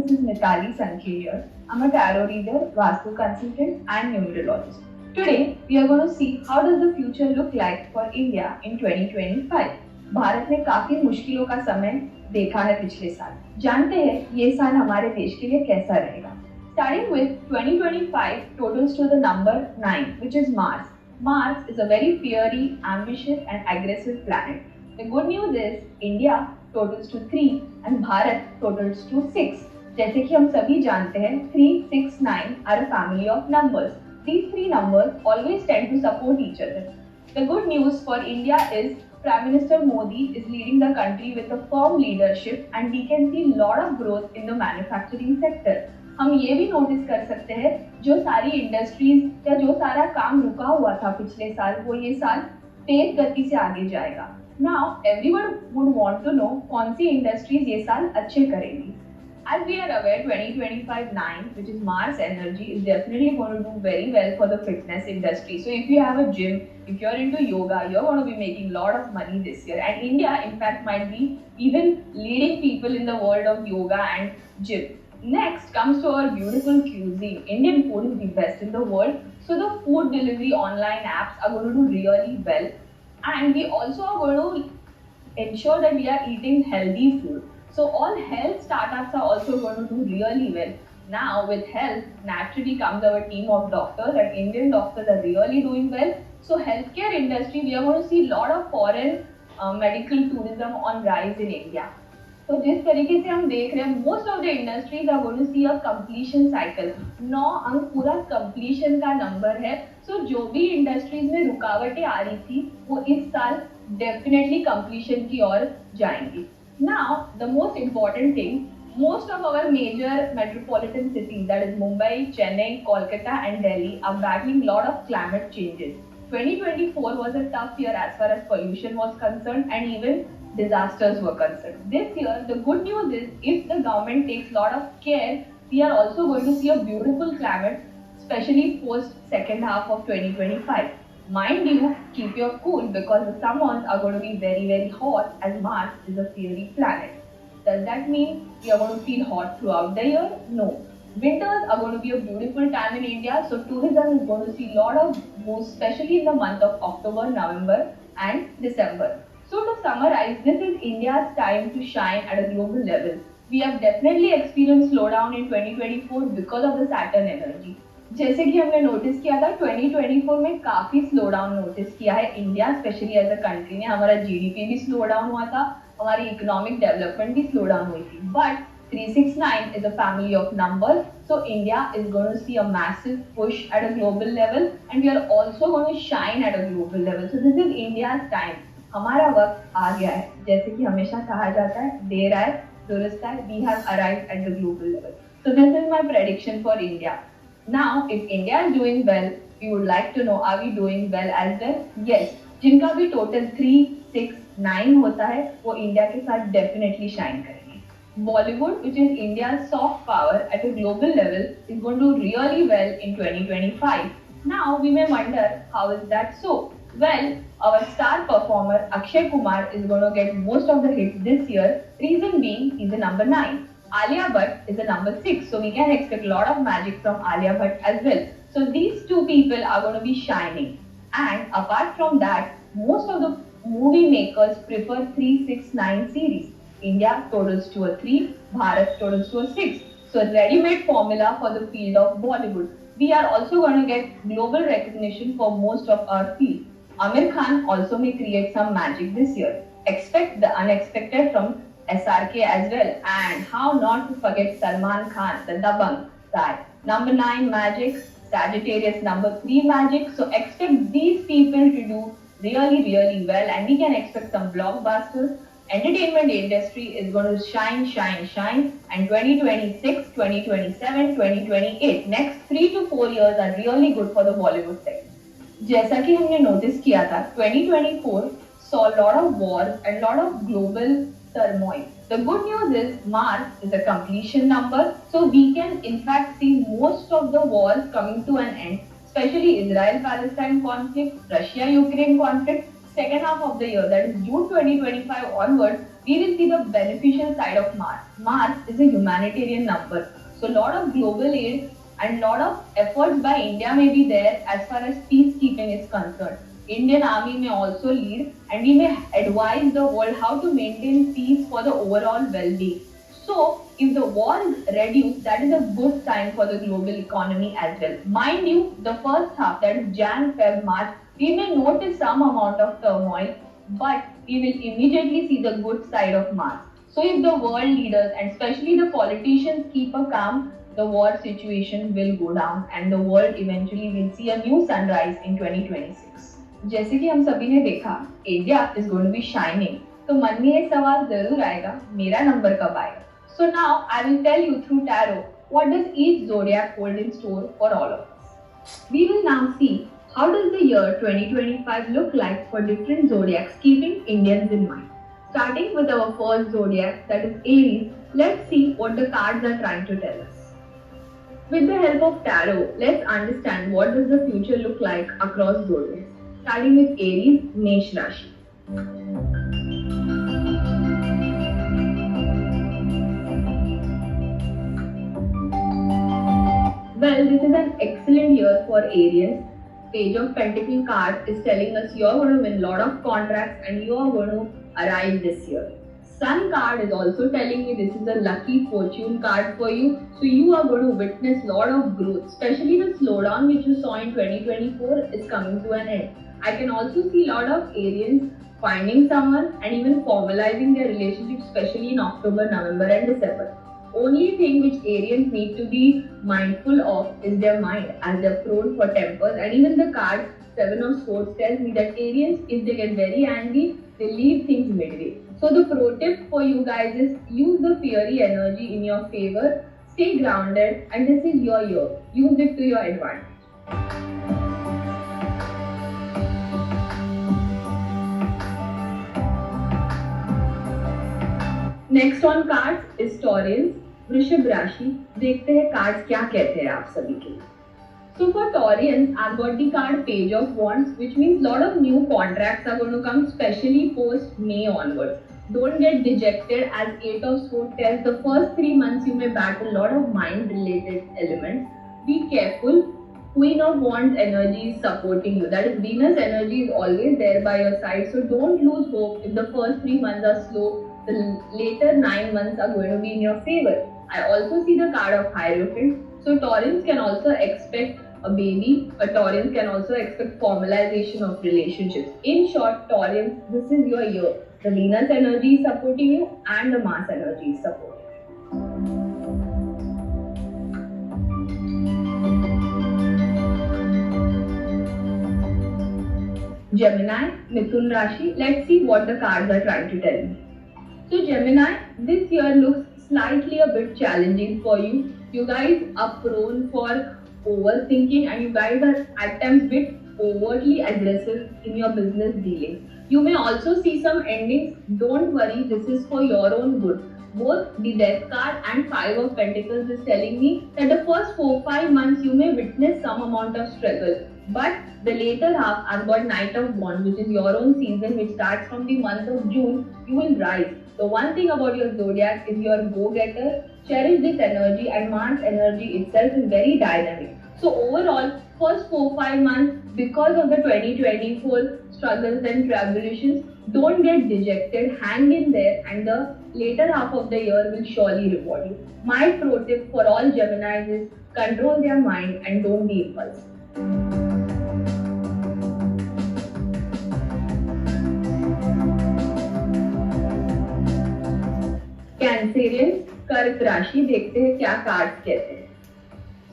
this is Mitali Sankhe here. I'm a tarot reader, Vastu consultant and numerologist. Today, we are going to see how does the future look like for India in 2025. Bharat ने काफी मुश्किलों का समय देखा है पिछले साल. जानते हैं ये साल हमारे देश के लिए कैसा रहेगा. Starting with 2025 totals to the number 9, which is Mars. Mars is a very fiery, ambitious and aggressive planet. The good news is India totals to 3 and Bharat totals to 6. जैसे कि हम सभी जानते हैं 3, 6, 9 are a family of numbers. These three numbers always tend to support each other. The good news for India is Prime Minister Modi is leading the country with a firm leadership and we can see lot of growth in the manufacturing sector. हम ये भी notice कर सकते हैं जो सारी industries या जो सारा काम रुका हुआ था पिछले साल वो ये साल तेज गति से आगे जाएगा. Now everyone would want to know कौन सी इंडस्ट्रीज ये साल अच्छे करेंगी. As we are aware, 2025-9, which is Mars energy, is definitely going to do very well for the fitness industry. So if you have a gym, if you're into yoga, you're going to be making a lot of money this year. And India, in fact, might be even leading people in the world of yoga and gym. Next comes to our beautiful cuisine. Indian food is the best in the world. So the food delivery online apps are going to do really well. And we also are going to ensure that we are eating healthy food. So all health startups are also going to do really well. Now with health, naturally comes our team of doctors and Indian doctors are really doing well. So healthcare industry, we are going to see a lot of foreign medical tourism on rise in India. तो जिस तरीके से हम देख रहे हैं most of the industries are going to see a completion cycle. 9 अंक पूरा कंप्लीशन का नंबर है. सो जो भी इंडस्ट्रीज में रुकावटें आ रही थी वो इस साल डेफिनेटली कंप्लीशन की ओर जाएंगी. Now the most important thing, most of our major metropolitan cities, that is Mumbai, Chennai, Kolkata and Delhi, are battling lot of climate changes. 2024 was a tough year as far as pollution was concerned and even disasters were concerned. This year, the good news is if the government takes lot of care, we are also going to see a beautiful climate, especially post second half of 2025. Mind you, keep your cool because the summers are going to be very, very hot as Mars is a fiery planet. Does that mean we are going to feel hot throughout the year? No. Winters are going to be a beautiful time in India, so tourism is going to see a lot of boost, especially in the month of October, November and December. So to summarize, this is India's time to shine at a global level. We have definitely experienced slowdown in 2024 because of the Saturn energy. जैसे कि हमने notice किया था 2024 में काफी slow down notice किया है India, specially as a country ने. हमारा जीडीपी भी स्लो डाउन हुआ था, हमारी इकोनॉमिक डेवलपमेंट भी स्लो डाउन हुई थी. But 369 is a family of numbers, so India is going to see a massive push at a global level and we are also going to shine at a global level. So this is India's time. हमारा वक्त आ गया है. जैसे कि हमेशा कहा जाता है, देर आए दुरुस्त आए. We have arrived at the global level. So this is my prediction for India. Now, if India is doing well, we would like to know, are we doing well as well? Yes. जिनका भी total 3, 6, 9 होता है वो India के साथ definitely shine करेंगे. Bollywood, which is India's soft power at a global level, is going to do really well in 2025. Now, we may wonder, how is that so? Well, our star performer Akshay Kumar is going to get most of the hits this year. Reason being, he's the number 9. Alia Bhatt is the number 6, so we can expect a lot of magic from Alia Bhatt as well. So these two people are going to be shining. And apart from that, most of the movie makers prefer 3, 6, 9 series. India totals to a 3, Bharat totals to a 6. So a ready-made formula for the field of Bollywood. We are also going to get global recognition for most of our field. Amir Khan also may create some magic this year. Expect the unexpected from SRK as well, and how not to forget Salman Khan, the Dabangg guy. Number 9 magic, Sagittarius number 3 magic. So expect these people to do really, really well, and we can expect some blockbusters. Entertainment industry is going to shine, shine, shine, and 2026, 2027, 2028, next 3 to 4 years are really good for the Bollywood sector. जैसा कि हमने notice किया था 2024 saw a lot of wars and lot of global turmoil. The good news is Mars is a completion number, so we can in fact see most of the wars coming to an end, especially Israel-Palestine conflict, Russia-Ukraine conflict. Second half of the year, that is June 2025 onwards, we will see the beneficial side of Mars. Mars is a humanitarian number. So a lot of global aid and lot of efforts by India may be there as far as peacekeeping is concerned. Indian army may also lead and we may advise the world how to maintain peace for the overall well-being. So, if the war is reduced, that is a good sign for the global economy as well. Mind you, the first half, that is Jan, Feb, March, we may notice some amount of turmoil, but we will immediately see the good side of Mars. So, if the world leaders and especially the politicians keep a calm, the war situation will go down and the world eventually will see a new sunrise in 2026. जैसे कि हम सभी ने देखा, India is going to be shining. तो मन में एक सवाल जरूर आएगा, मेरा नंबर कब आएगा? So now I will tell you through tarot what does each zodiac hold in store for all of us. We will now see how does the year 2025 look like for different zodiacs, keeping Indians in mind. Starting with our first zodiac, that is Aries, let's see what the cards are trying to tell us. With the help of tarot, let's understand what does the future look like across zodiacs. Starting with Aries, Mesh Rashi. Well, this is an excellent year for Aries. Page of Pentacle card is telling us you are going to win a lot of contracts and you are going to arrive this year. Sun card is also telling me this is a lucky fortune card for you. So you are going to witness a lot of growth, especially the slowdown which you saw in 2024 is coming to an end. I can also see a lot of Aries finding someone and even formalizing their relationship, especially in October, November and December. Only thing which Aries need to be mindful of is their mind, as they're prone for tempers, and even the card 7 of Swords tells me that Aries, if they get very angry, they leave things midway. So the pro tip for you guys is use the fiery energy in your favor, stay grounded, and this is your year. Use it to your advantage. Next on cards is Taureans, वृषभ राशि. देखते हैं cards क्या कहते हैं आप सभी के लिए. So for Taurians, I've got the card Page of Wands, which means lot of new contracts are going to come, especially post May onwards. Don't get dejected, as 8 of Swords tells the first 3 months you may battle a lot of mind-related elements. Be careful. Queen of Wands energy is supporting you. That is, Venus energy is always there by your side. So don't lose hope if the first 3 months are slow. The later 9 months are going to be in your favor. I also see the card of Hierophant. So Taurians can also expect a baby. Taurians can also expect formalization of relationships. In short, Taurians, this is your year. The Venus energy is supporting you and the Mars energy is supporting you. Gemini, Mithun Rashi. Let's see what the cards are trying to tell me. So Gemini, this year looks slightly a bit challenging for you. You guys are prone for overthinking and you guys are at times bit overtly aggressive in your business dealings. You may also see some endings. Don't worry, this is for your own good. Both the Death card and 5 of Pentacles is telling me that the first 4-5 months you may witness some amount of struggle. But the later half, I've got Knight of Wands, which is your own season, which starts from the month of June. You will rise. The one thing about your zodiac is you're a go-getter. Cherish this energy, and Mars energy itself is very dynamic. So overall, first 4-5 months, because of the 2024 struggles and tribulations, don't get dejected, hang in there, and the later half of the year will surely reward you. My pro tip for all Geminis is control their mind and don't be impulsive. Cancerian, कर्क राशि. देखते हैं क्या cards कहते हैं.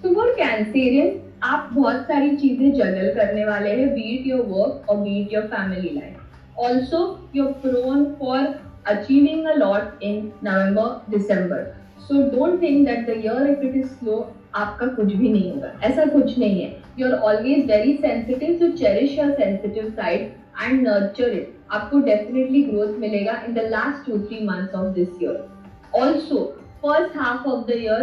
So for Cancerian, आप बहुत सारी चीजें जगल करने वाले हैं, बी इट योर वर्क और B it your family life. Also you're prone for achieving a lot in November, December. So don't think that the year if it is slow, आपका कुछ भी नहीं होगा. ऐसा कुछ नहीं है. You're always very sensitive, so cherish your sensitive side and nurture it. आपको definitely growth मिलेगा in the last 2-3 months of this year. Also, first half of the year,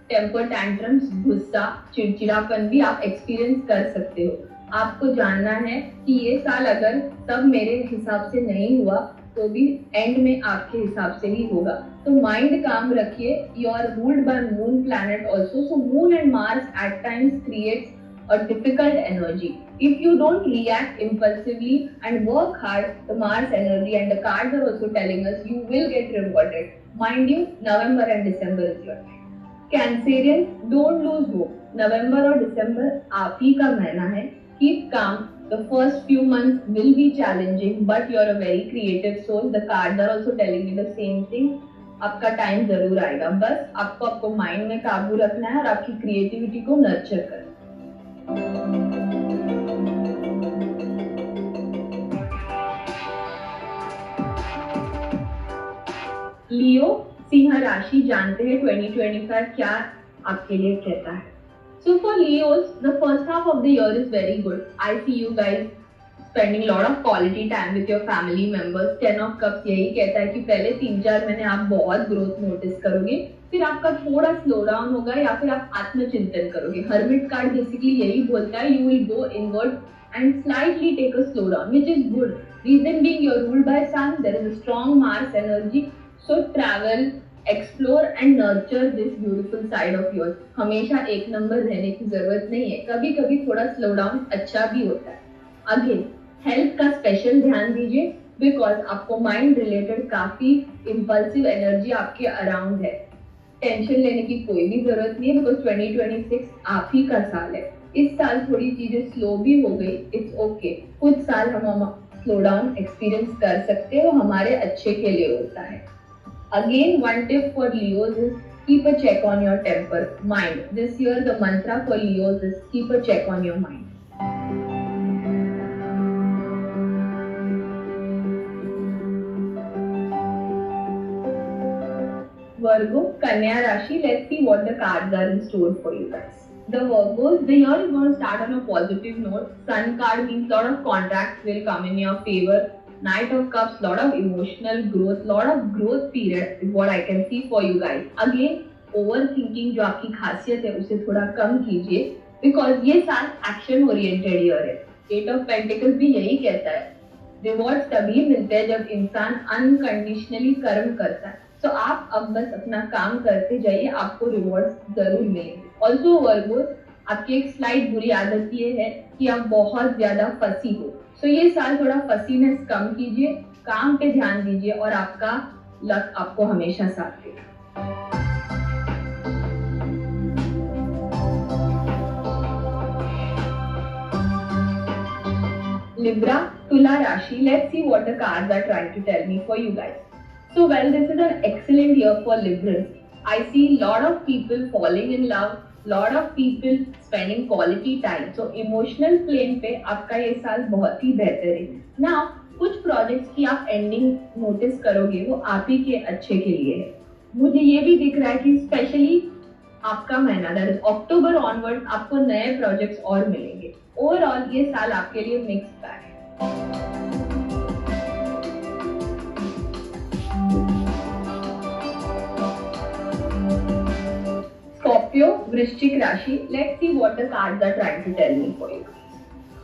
temper tantrums, गुस्सा, चिड़चिड़ापन भी आप एक्सपीरियंस कर सकते हो. आपको जानना है कि ये साल अगर सब मेरे हिसाब से नहीं हुआ तो भी एंड में आपके हिसाब से ही होगा। तो माइंड काम रखिए। You are ruled by moon planet also, so moon and Mars at times creates a difficult energy. If you don't react impulsively and work hard, the Mars energy and the cards are also telling us you will get rewarded. Mind you, November and December is your time. Cancerian, don't lose hope. November or December आप ही का महीना है. Keep calm. The first few months will be challenging, but you are a very creative soul. The cards are also telling me the same thing. आपका time जरूर आएगा, बस आपको mind में काबू रखना है और आपकी क्रिएटिविटी को नर्चर करना है। लियो सिंह राशि, जानते हैं 2025 क्या आपके लिए कहता है। So for Leos, the first half of the year is very good. I see you guys spending lot of quality time with your family members. 10 of Cups यही कहता है कि पहले 3-4 महीने आप बहुत ग्रोथ नोटिस करोगे, फिर आपका थोड़ा स्लो डाउन होगा या फिर आप आत्मचिंतन करोगे। हर्मिट कार्ड बेसिकली यही बोलता है, you will go inward and slightly take a slow down, which is good. Reason being, you're ruled by Sun, there is a strong Mars energy, so travel, explore and nurture this beautiful side of yours. हमेशा एक number रहने की जरूरत नहीं है, कभी कभी थोड़ा स्लो डाउन अच्छा भी होता है। अगेन हेल्थ का स्पेशल ध्यान दीजिए, बिकॉज आपको माइंड रिलेटेड काफी इम्पल्सिव एनर्जी आपके अराउंड है। टेंशन लेने की कोई भी जरूरत नहीं है, बिकॉज 2026 आप ही का साल है। इस साल थोड़ी चीजें स्लो भी हो गई, इट्स ओके। कुछ साल हम स्लो डाउन एक्सपीरियंस कर सकते हैं, वो हमारे अच्छे के लिए होता है। Again, one tip for Leos is keep a check on your temper, mind. This year the mantra for Leos is keep a check on your mind. Virgo, Kanya Rashi, let's see what the cards are in store for you guys. The Virgos, the year is going to start on a positive note. Sun card means lot of contracts will come in your favor. Knight of Cups, lot of emotional growth, lot of growth period is what I can see for you guys. Again, overthinking जो आपकी खासियत है उसे थोड़ा कम कीजिए, because ये साल action oriented year है। Eight of Pentacles भी यही कहता है, रिवॉर्ड्स तभी मिलते हैं जब इंसान अनकंडीशनली कर्म करता है। तो आप अब बस अपना काम करते जाइए, आपको रिवॉर्ड्स जरूर मिलेंगे। ऑल्सो वर्गो, आपकी एक स्लाइट बुरी आदत ये है कि आप बहुत ज्यादा फंसी हो। तो ये साल थोड़ा फसीनेस कम कीजिए, काम पे ध्यान दीजिए और आपका लक आपको हमेशा साथ देगा। Libra, Tula Rashi, let's see what the cards are trying to tell me for you guys. So well, this is an excellent year for Librans. I see lot of people falling in love, lot of people spending quality time. So emotional plane पे आपका ये साल बहुत ही बेहतर है। Now कुछ projects की आप एंडिंग नोटिस करोगे, वो आप ही के अच्छे के लिए है। मुझे ये भी दिख रहा है कि स्पेशली आपका महीना दैट इज अक्टूबर ऑनवर्ड आपको नए प्रोजेक्ट्स और मिलेंगे। ओवरऑल ये साल आपके लिए मिक्स बैग है। Scorpio, Vrishchik Rashi, let's see what the cards are trying to tell me for you.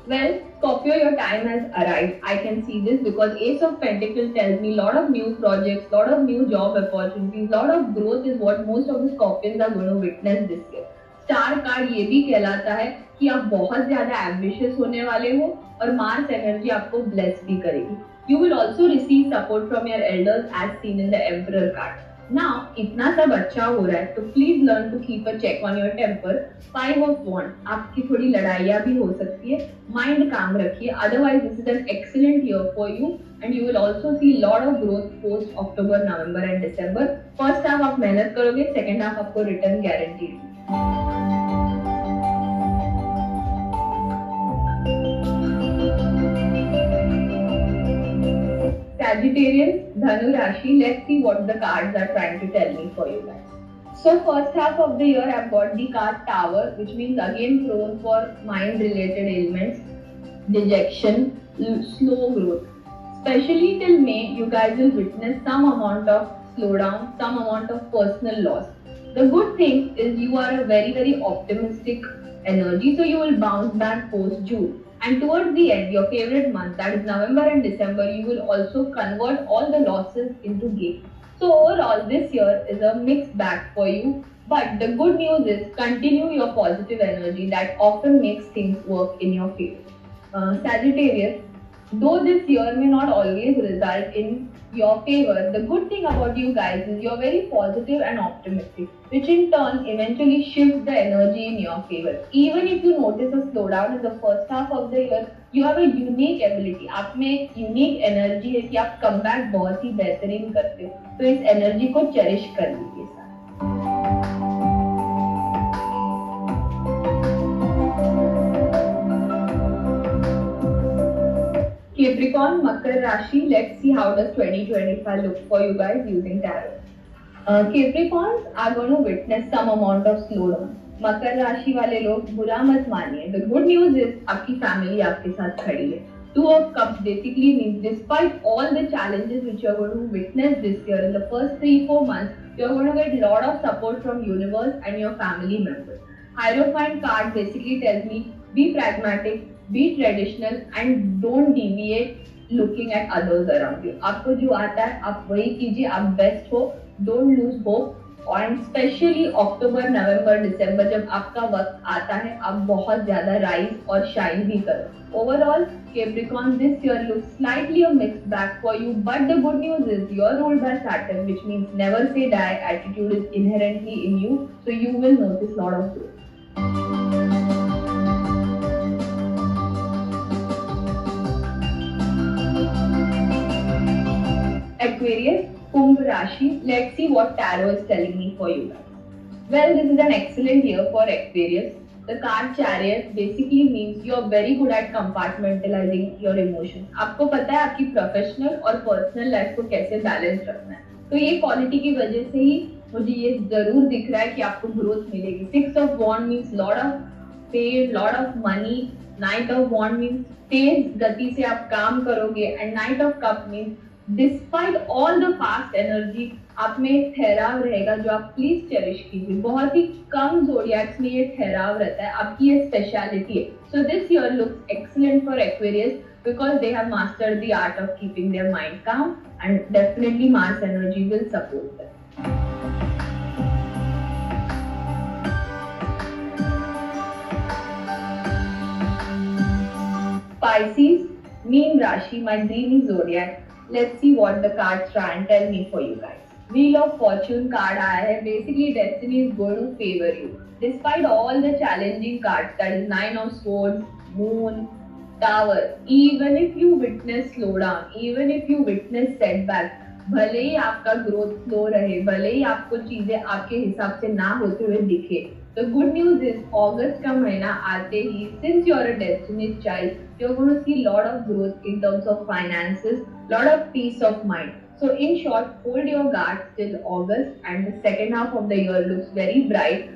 Well, Scorpio, your time has arrived. I can see this because Ace of Pentacles tells me lot of new projects, lot of new job opportunities, lot of growth is what most of the Scorpions are going to witness this year. Star card ये भी कहलाता है कि आप बहुत ज्यादा ambitious होने वाले हो और मार्स एनर्जी आपको ब्लेस भी करेगी। You will also receive support from your elders as seen in the Emperor card. Now, इतना सब अच्छा हो रहा है तो please learn to keep a check on your temper. 5 of Wands, आपकी थोड़ी लड़ाइयाँ भी हो सकती है, माइंड काम रखिए। Otherwise this is an excellent year for you and you will also see lot of growth post October, November and December. First half आप मेहनत करोगे, सेकेंड हाफ आपको return guarantee. Sagittarius, Dhanu Rashi, let's see what the cards are trying to tell me for you guys. So first half of the year I've got the card Tower, which means again prone for mind related ailments, dejection, slow growth. Especially till May, you guys will witness some amount of slowdown, some amount of personal loss. The good thing is you are a very optimistic energy, so you will bounce back post June. And towards the end, your favorite month, that is November and December, you will also convert all the losses into gain. So overall, this year is a mixed bag for you. But the good news is continue your positive energy that often makes things work in your favor. Sagittarius, though this year may not always result in your favor, the good thing about you guys is you're very positive and optimistic, which in turn eventually shifts the energy in your favor. Even if you notice a slowdown in the first half of the year, you have a unique ability. आप में एक unique energy है कि आप come back बहुत ही बेहतरीन करते हो, तो इस एनर्जी को चेरिश कर लीजिए sir. Capricorn, Makar Rashi, let's see how does 2025 look for you guys using tarot. Capricorns are going to witness some amount of slowdown. मकर राशि वाले लोग बुरा मत मानिए. The good news is आपकी फैमिली आपके साथ खड़ी है. Two of Cups basically means despite all the challenges which you are going to witness this year in the first 3-4 months, you are going to get lot of support from universe and your family members. Hierophant card basically tells me be pragmatic, be traditional and don't deviate looking at others around you. आपको जो आता है आप वही कीजिए, आप best हो, don't lose hope. और स्पेशली अक्टूबर, नवंबर, दिसंबर जब आपका वक्त आता है आप बहुत ज्यादा राइज और शाइन भी करो. Overall Capricorn, this year looks slightly a mixed bag for you, but the good news is you are ruled by Saturn, which means never say die attitude is inherently in you, so you will notice lot of growth. Aquarius, Kumbh Rashi, let's see what tarot is telling me for you guys. Well, this is an excellent year for Aquarius. The card Chariot basically means you are very good at compartmentalizing your emotions. आपको पता है आपकी professional और personal life को कैसे balance रखना है. तो ये क्वालिटी की वजह से ही मुझे ये जरूर दिख रहा है कि आपको ग्रोथ मिलेगी. 6 of Wands means lot of fame, lot of money. Knight of Wands means तेज गति से आप काम करोगे. And Knight of Cup means despite all the fast energy आप में एक ठहराव रहेगा जो आप प्लीज चेरिश कीजिए. बहुत ही कम ज़ोडिएक्स में ये ठहराव रहता है, आपकी ये स्पेशलिटी है. So this year looks excellent for Aquarius because they have mastered the art of keeping their mind calm and definitely Mars energy will support them. Pisces, Mean Rashi, my dreamy zodiac. Let's see what the cards try and tell me for you guys. Wheel of Fortune card आया है. Basically, destiny is going to favor you. Despite all the challenging cards, that is 9 of Swords, Moon, Tower. Even if you witness slowdown, even if you witness setback, भले ही आपका growth slow रहे, भले ही आपको चीजें आपके हिसाब से ना होते हुए दिखे, the good news is अगस्त का महीना आते ही, since you are a destiny child, you are going to see lot of growth in terms of finances, lot of peace of mind. So in short, hold your guard till August and the second half of the year looks very bright.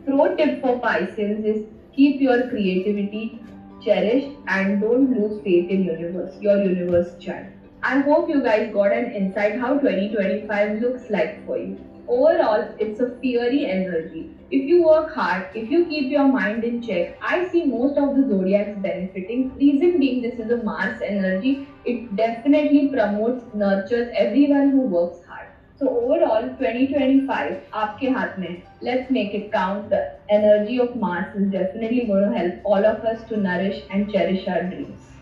Pro tip for Pisces is keep your creativity cherished and don't lose faith in universe, your universe child. I hope you guys got an insight how 2025 looks like for you. Overall, it's a fiery energy. If you work hard, if you keep your mind in check, I see most of the zodiacs benefiting. Reason being, this is a Mars energy. It definitely promotes, nurtures everyone who works hard. So overall, 2025, आपके हाथ में. Let's make it count. The energy of Mars is definitely going to help all of us to nourish and cherish our dreams.